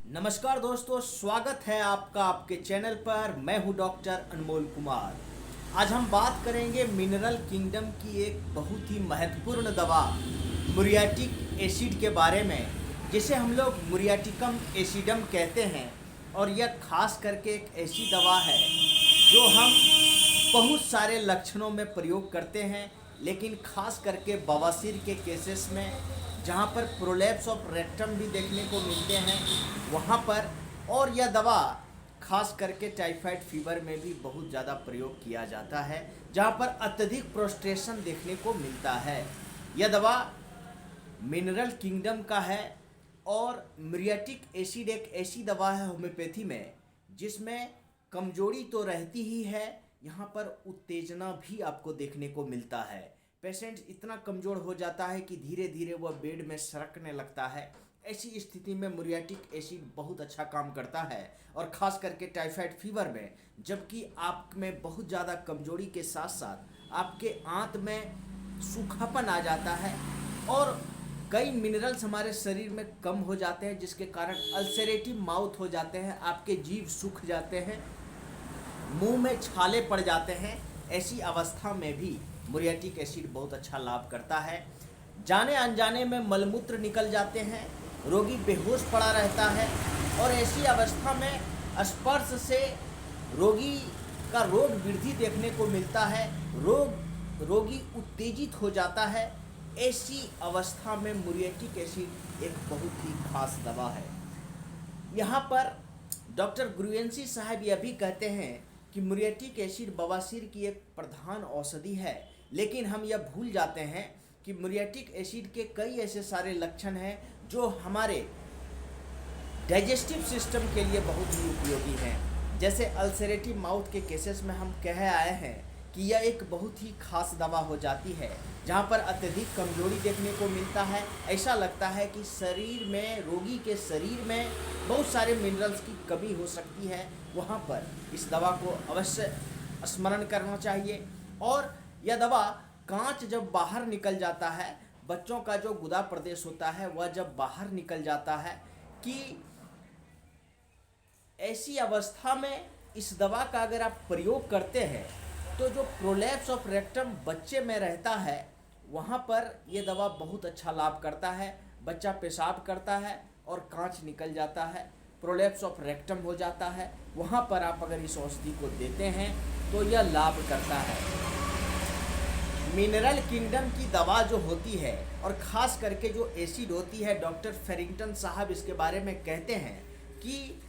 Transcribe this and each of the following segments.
नमस्कार दोस्तों, स्वागत है आपका आपके चैनल पर। मैं हूं डॉक्टर अनमोल कुमार। आज हम बात करेंगे मिनरल किंगडम की एक बहुत ही महत्वपूर्ण दवा मुरियाटिक एसिड के बारे में, जिसे हम लोग मुरियाटिकम एसिडम कहते हैं। और यह खास करके एक ऐसी दवा है जो हम बहुत सारे लक्षणों में प्रयोग करते हैं, लेकिन खास करके बवासीर के केसेस में जहाँ पर प्रोलैप्स ऑफ रेक्टम भी देखने को मिलते हैं वहाँ पर। और यह दवा खास करके टाइफाइड फीवर में भी बहुत ज़्यादा प्रयोग किया जाता है, जहाँ पर अत्यधिक प्रोस्ट्रेशन देखने को मिलता है। यह दवा मिनरल किंगडम का है और मुरियाटिक एसिड एक ऐसी दवा है होम्योपैथी में जिसमें कमजोरी तो रहती ही है, यहाँ पर उत्तेजना भी आपको देखने को मिलता है। पेशेंट इतना कमज़ोर हो जाता है कि धीरे धीरे वह बेड में सरकने लगता है। ऐसी स्थिति में मुरियाटिक एसिड बहुत अच्छा काम करता है, और ख़ास करके टाइफाइड फीवर में, जबकि आप में बहुत ज़्यादा कमजोरी के साथ साथ आपके आंत में सूखापन आ जाता है और कई मिनरल्स हमारे शरीर में कम हो जाते हैं, जिसके कारण अल्सरेटिव माउथ हो जाते हैं, आपके जीभ सूख जाते हैं, मुंह में छाले पड़ जाते हैं। ऐसी अवस्था में भी मुरियाटिक एसिड बहुत अच्छा लाभ करता है। जाने अनजाने में मलमूत्र निकल जाते हैं, रोगी बेहोश पड़ा रहता है, और ऐसी अवस्था में स्पर्श से रोगी का रोग वृद्धि देखने को मिलता है, रोगी उत्तेजित हो जाता है। ऐसी अवस्था में मुरियाटिक एसिड एक बहुत ही खास दवा है। यहाँ पर डॉक्टर गुरुवंशी साहब यह भी कहते हैं कि मुरियाटिक एसिड बवासीर की एक प्रधान औषधि है, लेकिन हम यह भूल जाते हैं कि मुरियाटिक एसिड के कई ऐसे सारे लक्षण हैं जो हमारे डाइजेस्टिव सिस्टम के लिए बहुत ही उपयोगी हैं। जैसे अल्सरेटिव माउथ के केसेस में हम कह आए हैं कि यह एक बहुत ही खास दवा हो जाती है, जहाँ पर अत्यधिक कमजोरी देखने को मिलता है। ऐसा लगता है कि शरीर में, रोगी के शरीर में बहुत सारे मिनरल्स की कमी हो सकती है। वहाँ पर इस दवा को अवश्य स्मरण करना चाहिए। और यह दवा कांच जब बाहर निकल जाता है, बच्चों का जो गुदा प्रदेश होता है वह जब बाहर निकल जाता है, कि ऐसी अवस्था में इस दवा का अगर आप प्रयोग करते हैं तो जो प्रोलैप्स ऑफ रेक्टम बच्चे में रहता है वहाँ पर यह दवा बहुत अच्छा लाभ करता है। बच्चा पेशाब करता है और कांच निकल जाता है, प्रोलैप्स ऑफ रेक्टम हो जाता है। वहाँ पर आप अगर इस औषधि को देते हैं तो यह लाभ करता है। मिनरल किंगडम की दवा जो होती है और ख़ास करके जो एसिड होती है, डॉक्टर फेरिंगटन साहब इसके बारे में कहते हैं कि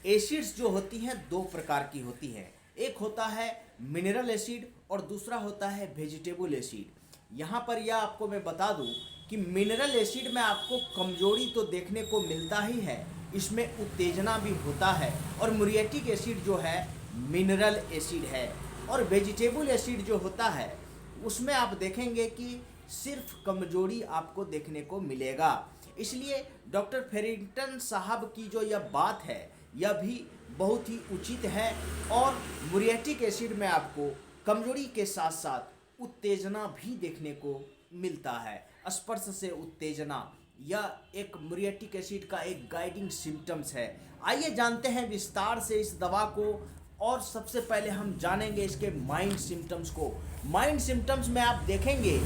एसिड्स जो होती हैं दो प्रकार की होती हैं। एक होता है मिनरल एसिड और दूसरा होता है वेजिटेबल एसिड। यहाँ पर यह आपको मैं बता दूँ कि मिनरल एसिड में आपको कमजोरी तो देखने को मिलता ही है, इसमें उत्तेजना भी होता है। और मुरियाटिक एसिड जो है मिनरल एसिड है। और वेजिटेबल एसिड जो होता है उसमें आप देखेंगे कि सिर्फ कमजोरी आपको देखने को मिलेगा। इसलिए डॉक्टर फेरिंगटन साहब की जो यह बात है यह भी बहुत ही उचित है। और मुरियाटिक एसिड में आपको कमजोरी के साथ साथ उत्तेजना भी देखने को मिलता है। स्पर्श से उत्तेजना, यह एक मुरियाटिक एसिड का एक गाइडिंग सिम्टम्स है। आइए जानते हैं विस्तार से इस दवा को। और सबसे पहले हम जानेंगे इसके माइंड सिम्टम्स को। माइंड सिम्टम्स में आप देखेंगे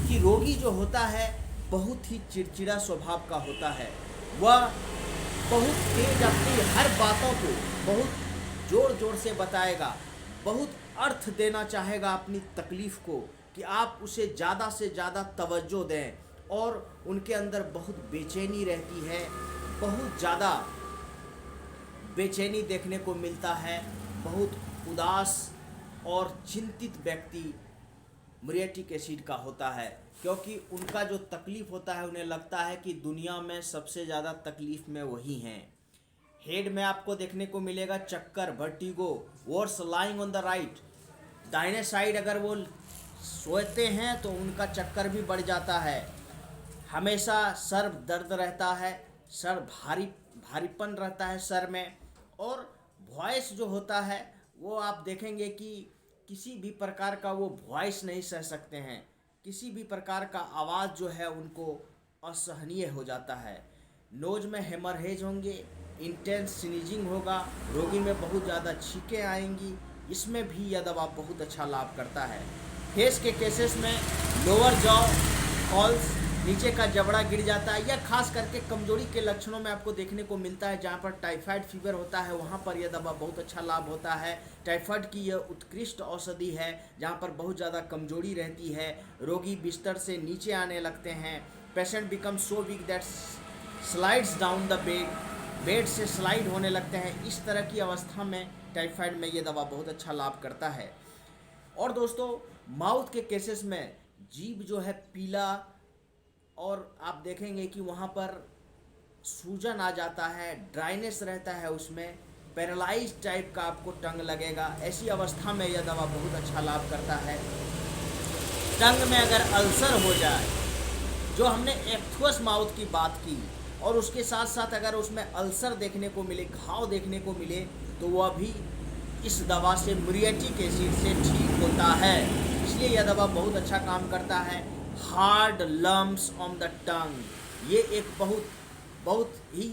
कि रोगी जो होता है बहुत ही चिड़चिड़ा स्वभाव का होता है। वह बहुत तेज अपनी हर बातों को बहुत ज़ोर ज़ोर से बताएगा, बहुत अर्थ देना चाहेगा अपनी तकलीफ़ को, कि आप उसे ज़्यादा से ज़्यादा तवज्जो दें। और उनके अंदर बहुत बेचैनी रहती है, बहुत ज़्यादा बेचैनी देखने को मिलता है। बहुत उदास और चिंतित व्यक्ति मुरियाटिक एसिड का होता है, क्योंकि उनका जो तकलीफ़ होता है उन्हें लगता है कि दुनिया में सबसे ज़्यादा तकलीफ़ में वही हैं। हेड में आपको देखने को मिलेगा चक्कर, vertigo, worse lying on the right. दाहिने साइड अगर वो सोते हैं तो उनका चक्कर भी बढ़ जाता है। हमेशा सर दर्द रहता है, सर भारीपन रहता है सर में। और वॉइस जो होता है वो आप देखेंगे कि किसी भी प्रकार का वो वॉइस नहीं सह सकते हैं, किसी भी प्रकार का आवाज़ जो है उनको असहनीय हो जाता है। नोज में हेमरहेज होंगे, इंटेंस स्नीजिंग होगा, रोगी में बहुत ज़्यादा छींकें आएंगी, इसमें भी यह दवा बहुत अच्छा लाभ करता है। फेस के केसेस में लोअर जॉ फॉल्स, नीचे का जबड़ा गिर जाता है, यह खास करके कमजोरी के लक्षणों में आपको देखने को मिलता है। जहाँ पर टाइफाइड फीवर होता है वहाँ पर यह दवा बहुत अच्छा लाभ होता है। टाइफाइड की यह उत्कृष्ट औषधि है। जहाँ पर बहुत ज़्यादा कमजोरी रहती है, रोगी बिस्तर से नीचे आने लगते हैं, patient become so weak that slides down the bed से स्लाइड होने लगते हैं, इस तरह की अवस्था में टाइफाइड में ये दवा बहुत अच्छा लाभ करता है। और दोस्तों, माउथ के केसेस में जीभ जो है पीला, और आप देखेंगे कि वहाँ पर सूजन आ जाता है, ड्राइनेस रहता है, उसमें पैरालाइज टाइप का आपको टंग लगेगा। ऐसी अवस्था में यह दवा बहुत अच्छा लाभ करता है। टंग में अगर अल्सर हो जाए, जो हमने एक्थुअस माउथ की बात की, और उसके साथ साथ अगर उसमें अल्सर देखने को मिले, घाव देखने को मिले, तो वह भी इस दवा से मुरिएटिक एसिड से ठीक होता है। इसलिए यह दवा बहुत अच्छा काम करता है। Hard lumps on the tongue, ये एक बहुत ही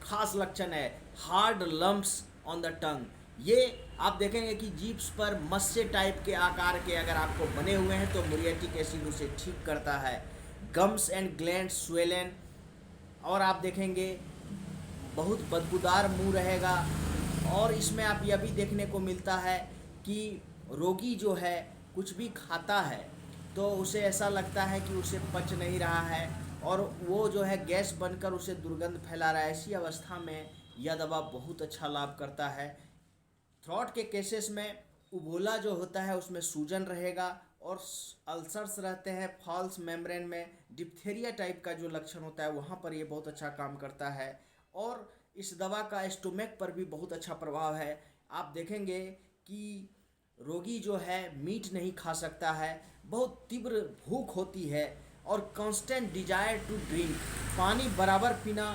खास लक्षण है। Hard lumps on the tongue, ये आप देखेंगे कि जीभ्स पर मस्से टाइप के आकार के अगर आपको बने हुए हैं तो मुरिएटिक एसिड उसे ठीक करता है। गम्स एंड ग्लैंड स्वेलन, और आप देखेंगे बहुत बदबूदार मुंह रहेगा। और इसमें आप यह भी देखने को मिलता है कि रोगी जो है कुछ भी खाता है तो उसे ऐसा लगता है कि उसे पच नहीं रहा है, और वो जो है गैस बनकर उसे दुर्गंध फैला रहा है। ऐसी अवस्था में यह दवा बहुत अच्छा लाभ करता है। थ्रॉट के केसेस में उबोला जो होता है उसमें सूजन रहेगा, और अल्सर्स रहते हैं फॉल्स मेम्ब्रेन में, डिप्थेरिया टाइप का जो लक्षण होता है वहाँ पर ये बहुत अच्छा काम करता है। और इस दवा का स्टोमक पर भी बहुत अच्छा प्रभाव है। आप देखेंगे कि रोगी जो है मीट नहीं खा सकता है, बहुत तीव्र भूख होती है, और कांस्टेंट डिजायर टू ड्रिंक, पानी बराबर पीना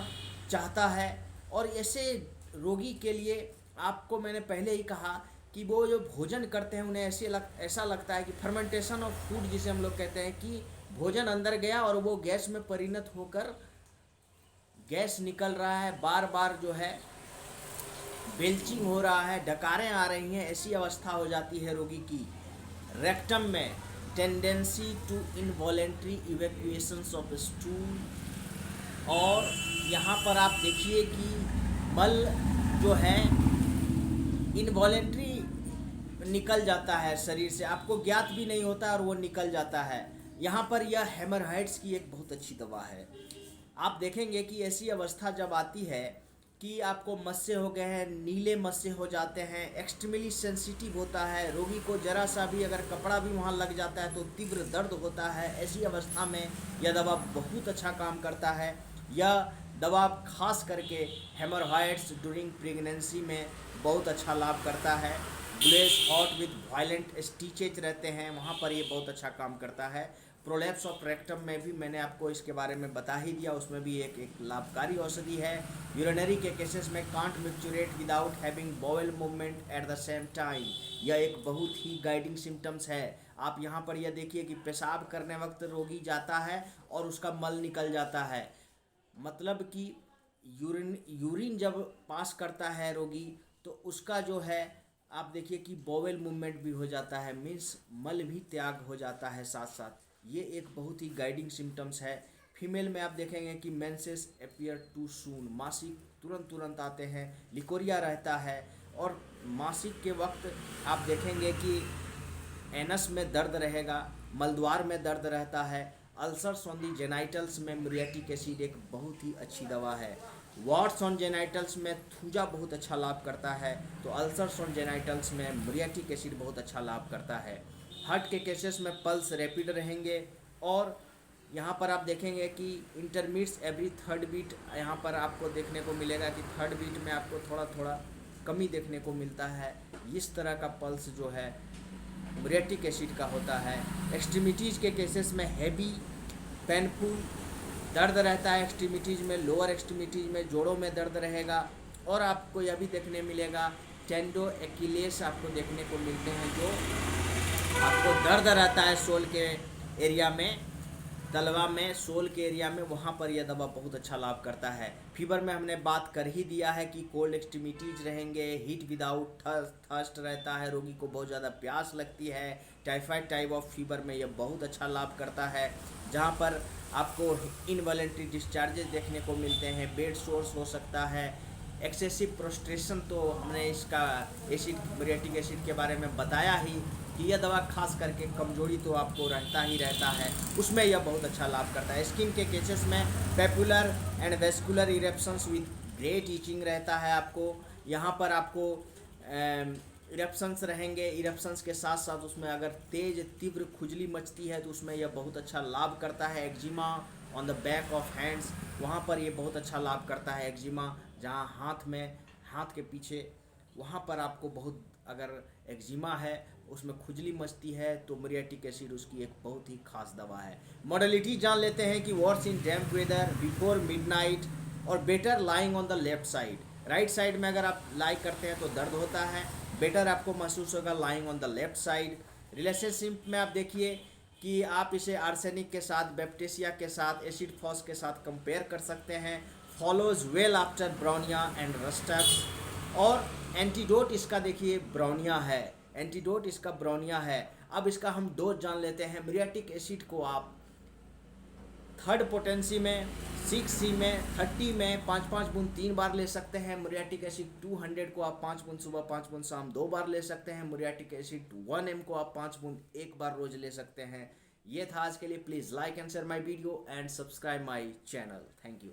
चाहता है। और ऐसे रोगी के लिए आपको मैंने पहले ही कहा कि वो जो भोजन करते हैं उन्हें ऐसा लगता है कि फर्मेंटेशन ऑफ फूड जिसे हम लोग कहते हैं, कि भोजन अंदर गया और वो गैस में परिणत होकर गैस निकल रहा है, बार बार जो है बेल्चिंग हो रहा है, डकारें आ रही हैं, ऐसी अवस्था हो जाती है रोगी की। रेक्टम में tendency to involuntary evacuations of stool, और यहाँ पर आप देखिए कि मल जो है इनवॉलेंट्री निकल जाता है शरीर से, आपको ज्ञात भी नहीं होता और वो निकल जाता है। यहाँ पर यह हेमरहाइड्स की एक बहुत अच्छी दवा है। आप देखेंगे कि ऐसी अवस्था जब आती है कि आपको मस्से हो गए हैं, नीले मस्से हो जाते हैं, एक्सट्रीमली सेंसिटिव होता है, रोगी को जरा सा भी अगर कपड़ा भी वहाँ लग जाता है तो तीव्र दर्द होता है, ऐसी अवस्था में यह दवा बहुत अच्छा काम करता है। यह दवा खास करके हेमरहाइड्स ड्यूरिंग प्रेगनेंसी में बहुत अच्छा लाभ करता है। Bless hot with violent stitches रहते हैं, वहाँ पर ये बहुत अच्छा काम करता है। प्रोलैप्स ऑफ रेक्टम में भी मैंने आपको इसके बारे में बता ही दिया, उसमें भी एक लाभकारी औषधि है। यूरिनरी के केसेस में can't micturate without having bowel movement at the same time, यह एक बहुत ही गाइडिंग सिम्टम्स है। आप यहाँ पर यह देखिए कि पेशाब करने वक्त रोगी जाता है और उसका मल निकल जाता है, मतलब कि यूरिन जब पास करता है रोगी तो उसका जो है आप देखिए कि बॉवेल मूवमेंट भी हो जाता है, मीन्स मल भी त्याग हो जाता है साथ साथ। ये एक बहुत ही गाइडिंग सिम्टम्स है। फीमेल में आप देखेंगे कि मेंसेस अपीयर टू सून, मासिक तुरंत आते हैं, लिकोरिया रहता है, और मासिक के वक्त आप देखेंगे कि एनस में दर्द रहेगा, मलद्वार में दर्द रहता है। अल्सर्स ऑन दी जेनाइटल्स में मुरिएटिक एसिड एक बहुत ही अच्छी दवा है। वार्ड्स ऑन जेनाइटल्स में थूजा बहुत अच्छा लाभ करता है, तो अल्सर्स ऑन जेनाइटल्स में मुरिएटिक एसिड बहुत अच्छा लाभ करता है। हार्ट के केसेस में पल्स रैपिड रहेंगे, और यहाँ पर आप देखेंगे कि इंटरमीट्स एवरी थर्ड बीट, यहाँ पर आपको देखने को मिलेगा कि थर्ड बीट में आपको थोड़ा थोड़ा कमी देखने को मिलता है। इस तरह का पल्स जो है मुरिएटिक एसिड का होता है। एक्सट्रीमिटीज़ के केसेस में हैवी पेनफुल दर्द रहता है, एक्सट्रीमिटीज़ में, लोअर एक्सट्रीमिटीज़ में, जोड़ों में दर्द रहेगा, और आपको यह भी देखने मिलेगा टेंडो एक्यूलेस आपको देखने को मिलते हैं, जो आपको दर्द रहता है सोल के एरिया में, तलवा में, सोल के एरिया में, वहाँ पर यह दवा बहुत अच्छा लाभ करता है। फीवर में हमने बात कर ही दिया है कि कोल्ड एक्सट्रीमिटीज रहेंगे, हीट विदाउट थर्स्ट रहता है, रोगी को बहुत ज़्यादा प्यास लगती है। टाइफाइड टाइप ऑफ फीवर में यह बहुत अच्छा लाभ करता है, जहाँ पर आपको इनवॉलेंट्री डिस्चार्जेस देखने को मिलते हैं, बेड सोर्स हो सकता है, एक्सेसिव प्रोस्ट्रेशन। तो हमने इसका एसिड, मुरियाटिक एसिड के बारे में बताया ही कि यह दवा खास करके कमजोरी तो आपको रहता ही रहता है, उसमें यह बहुत अच्छा लाभ करता है। स्किन के केसेस में papular and vesicular eruptions with great itching रहता है आपको। यहाँ पर आपको इरेप्शंस रहेंगे, इरेप्शंस के साथ साथ उसमें अगर तेज तीव्र खुजली मचती है तो उसमें यह बहुत अच्छा लाभ करता है। Eczema on the back of hands, वहाँ पर ये बहुत अच्छा लाभ करता है। एक्जिमा जहाँ हाथ में, हाथ के पीछे, वहाँ पर आपको बहुत, अगर एक्जिमा है उसमें खुजली मचती है तो मुरियाटिक एसिड उसकी एक बहुत ही खास दवा है। मॉडलिटी जान लेते हैं कि वर्स इन डैम्प वेदर, बिफोर मिडनाइट और better lying on the left side. Right side में अगर आप लाई करते हैं तो दर्द होता है, बेटर आपको महसूस होगा lying on the left side. Relationship में आप देखिए कि आप इसे आर्सेनिक के साथ, बैप्टिसिया के साथ, एसिड फॉस के साथ कंपेयर कर सकते हैं। Follows well after bryonia and rhus. और एंटीडोट इसका देखिए ब्राउनिया है, एंटीडोट इसका ब्राउनिया है। अब इसका हम डोज जान लेते हैं। मुरियाटिक एसिड को आप 3rd पोटेंसी में, 6C में, 30 में 5-5 बूंद 3 बार ले सकते हैं। मुरियाटिक एसिड 200 को आप 5 बूंद सुबह, 5 बूंद शाम 2 बार ले सकते हैं। मुरियाटिक एसिड 1 mg को आप 5 बूंद 1 बार रोज ले सकते हैं। ये था आज के लिए। Please like and share my video and subscribe my channel. Thank you.